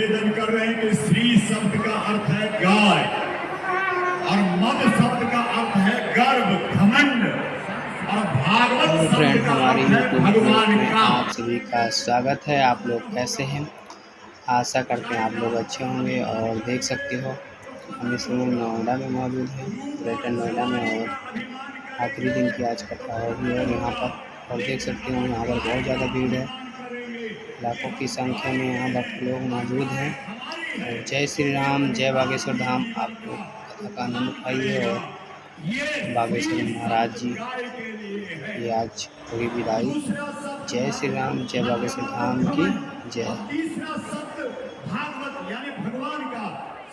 निवेदन कर रहे हैं कि श्री शब्द का अर्थ है गाय और मद शब्द का अर्थ है गर्व, घमंड और भागवत शब्द का हमारे अर्थ है यूट्यूब भगवान में का। आप सभी का स्वागत है। आप लोग कैसे हैं? आशा करते हैं आप लोग अच्छे होंगे। और देख सकते हो हम इस समय नोएडा में मौजूद हैं, ग्रेटर नोएडा में, और आखिरी दिन की आज कथा हो रही है यहाँ पर। और देख सकते हो यहाँ पर बहुत ज़्यादा भीड़ है, लाखों की संख्या में यहाँ भक्त लोग मौजूद हैं। और जय श्री राम, जय बागेश्वर धाम। आप लोग कथा का आनंद उठाइए। और बागेश्वर महाराज जी की आज हुई विदाई। जय श्री राम, जय बागेश्वर धाम की जय। तीसरा शब्द भागवत यानी भगवान का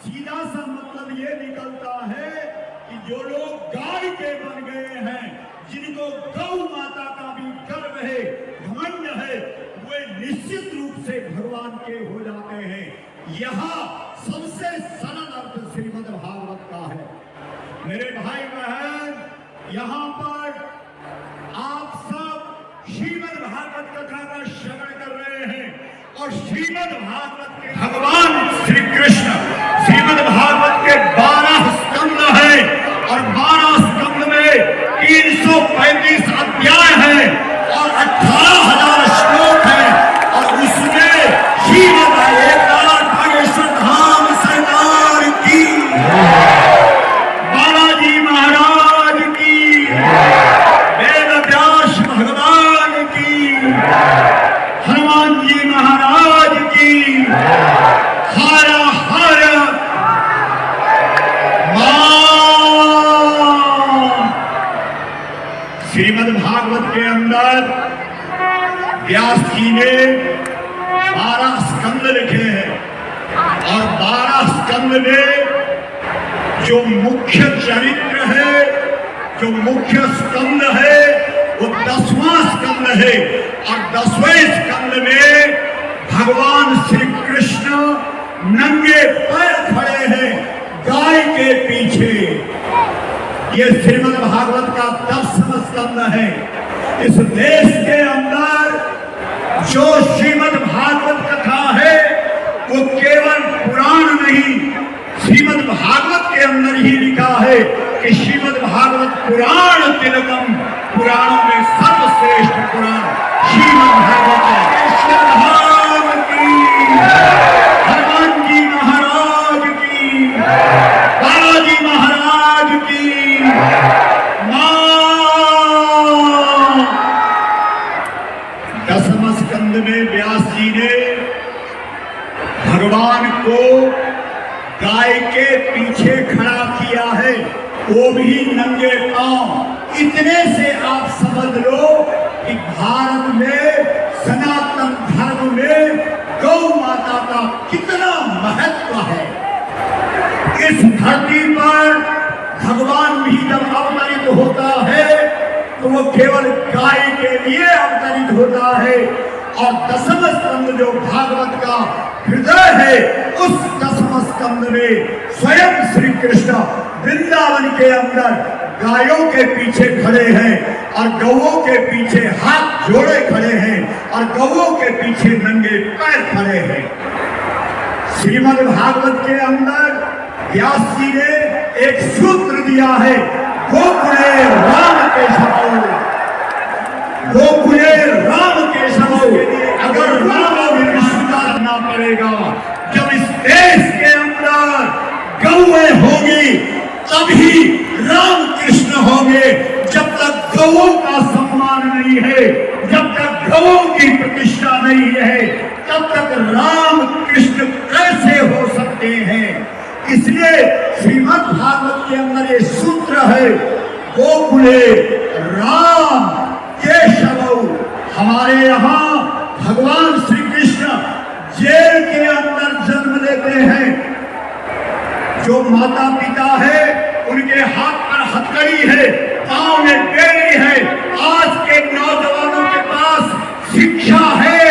सीधा सा मतलब ये निकलता है कि जो लोग गाय के बन गए हैं, जिनको गौ माता का भी गर्व है, घमंड है, वे निश्चित रूप से भगवान के हो जाते हैं। यहाँ सबसे सरल अर्थ श्रीमद् भागवत का है। मेरे भाई बहन, यहाँ पर आप सब श्रीमद् भागवत कथा का श्रवण कर रहे हैं और श्रीमद् भागवत के भगवान श्री कृष्ण श्रीमद् भागवत के 12 स्कंद है और 12 स्कंद में 335 अध्याय है और 18,000 श्लोक है और उसमें श्रीमद् बागेश्वर धाम सरकार की, बालाजी महाराज की, वेद व्यास भगवान की, हनुमान जी महाराज की, हर हर श्रीमद् भागवत के अंदर व्यास जी ने 12 स्कंद लिखे हैं और 12 स्कंद में जो मुख्य चरित्र है, जो मुख्य स्कंद है, वो 10वां स्कंद है और 10वें स्कंद में भगवान श्री कृष्ण नंगे पैर खड़े हैं गाय के पीछे। ये श्रीमद् भागवत का 10वां स्कंद है। इस देश के अंदर जो श्रीमद् भागवत कथा है वो केवल पुराण नहीं, श्रीमद् भागवत के अंदर ही लिखा है कि श्रीमद् भागवत पुराण तिलकम, पुराणों में सर्वश्रेष्ठ पुराण श्रीमद् भागवत है। श्रीराम की, हनुमान जी महाराज की, बालाजी महाराज की, दसम स्कंद में व्यास जी ने भगवान को गाय के पीछे खड़ा किया है, वो भी नंगे पांव। इतने से आप समझ लो कि भारत में सनातन धर्म में गौ माता का कितना महत्व है। इस धरती पर भगवान भी जब अवतरित होता है तो वो केवल गाय के लिए अवतरित होता है। और 10वां स्कंद जो भागवत का हृदय है, उस 10वां स्कंद में स्वयं श्री कृष्ण वृंदावन के अंदर गायों के पीछे खड़े हैं और गौओं के पीछे हाथ जोड़े खड़े हैं और गौओं के पीछे नंगे पैर खड़े हैं। श्रीमद् भागवत के अंदर व्यास जी ने एक सूत्र दिया है, गोकुले राम केशव, गोकुले राम केशव। अगर राम स्वीकार करना पड़ेगा, जब इस देश के अंदर गौएं होगी तभी राम कृष्ण होंगे। जब तक गौओं का सम्मान नहीं है, जब तक गौओं की प्रतिष्ठा नहीं है, तब तक राम कृष्ण कैसे हो सकते हैं? इसलिए श्रीमद् भागवत के अंदर ये सूत्र है, गोकुले राम केशव। हमारे यहाँ भगवान श्री कृष्ण जेल के अंदर जन्म लेते हैं। जो माता पिता है उनके हाथ पर हथकड़ी है, पांव में बेड़ी है। आज के नौजवानों के पास शिक्षा है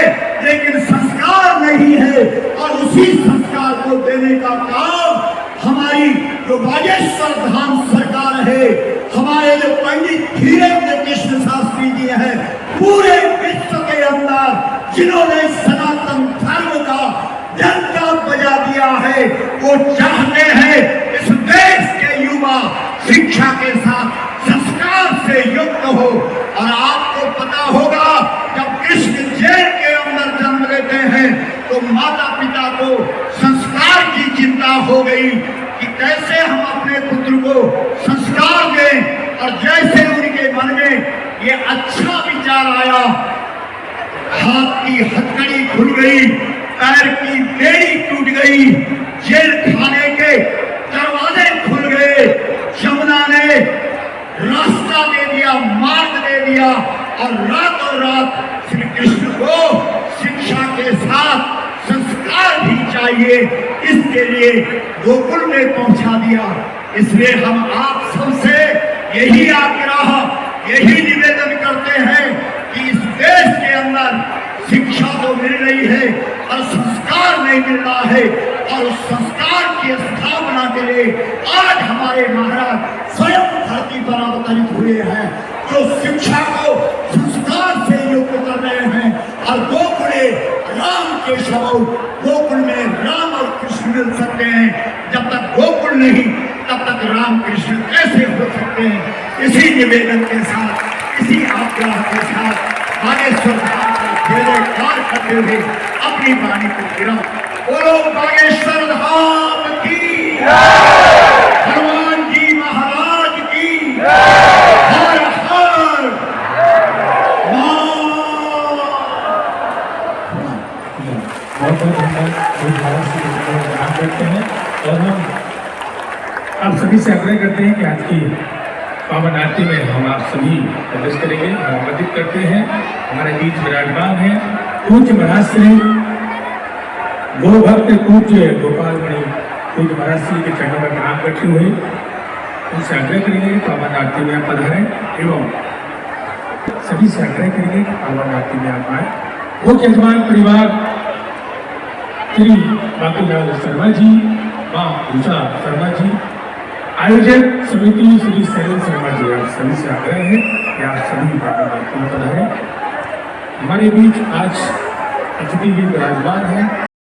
लेकिन संस्कार नहीं है, और उसी संस्कार को देने का काम हमारी जो बागेश्वर धाम सरकार है, हमारे जो पंडित धीरेन्द्र कृष्ण शास्त्री जी हैं, पूरे विश्व के अंदर जिन्होंने सनातन धर्म का डंका बजा दिया है। वो चाहते हैं इस देश के युवा शिक्षा के साथ संस्कार से युक्त हो। और आपको पता होगा जब कृष्ण जेल के अंदर जन्म लेते हैं तो माता पिता को संस्कार की चिंता हो गई कि कैसे हम अपने पुत्र को संस्कार दें। और जैसे उनके मन में ये अच्छा विचार आया, हाथ की हथकड़ी खुल गई, पैर की बेड़ी टूट गई, जेल खाने के दरवाजे खुल गए। यमुना ने रास्ता दे दिया, मार्ग दे दिया और रातों रात श्री कृष्ण को शिक्षा के साथ संस्कार भी चाहिए, इसके लिए गोकुल में पहुंचा दिया। इसलिए हम आप सबसे यही आग्रह, यही निवेदन करते हैं कि इस देश के अंदर शिक्षा तो मिल रही है और संस्कार नहीं मिल रहा है। और उस संस्कार की स्थापना के लिए आज हमारे महाराज स्वयं धरती पर अवतरित हुए हैं, जो शिक्षा को संस्कार से युक्त कर रहे हैं। और गोकुले राम के शव, गोकुल में राम और कृष्ण मिल सकते हैं, जब तक गोकुल नहीं तब तक राम कृष्ण कैसे हो सकते हैं। इसी निवेदन के साथ, इसी आग्रह के साथ बागेश्वर धाम का जयकार करते हुए अपनी वाणी को गिरा। बोलो बागेश्वर धाम की, हनुमान जी महाराज की, हर हर बहुत बहुत धन्यवाद करते हैं। और हम आप सभी से आग्रह करते हैं कि आज की पावन आरती में हम आप सभी प्रवेश करेंगे। हम आमंत्रित करते हैं, हमारे बीच विराजमान है पूज्य महाराज श्री गो भक्त पूज्य गोपाल मणि पूज्य महाराज श्री के चरणों में प्रणाम करते हुए उनसे आग्रह करेंगे कि पावन आरती में आप पधारें एवं सभी से आग्रह करेंगे कि पावन आरती में आप आए। मुख्य यजमान परिवार श्री बाबूलाल शर्मा जी, माँ उषा शर्मा जी, आयोजक समिति श्री शैलेंद्र शर्मा जी, आप सभी से आग्रह है कि आप सभी पावन आरती में पधारें। हमारे बीच आज अतिथि भी विराजमान है।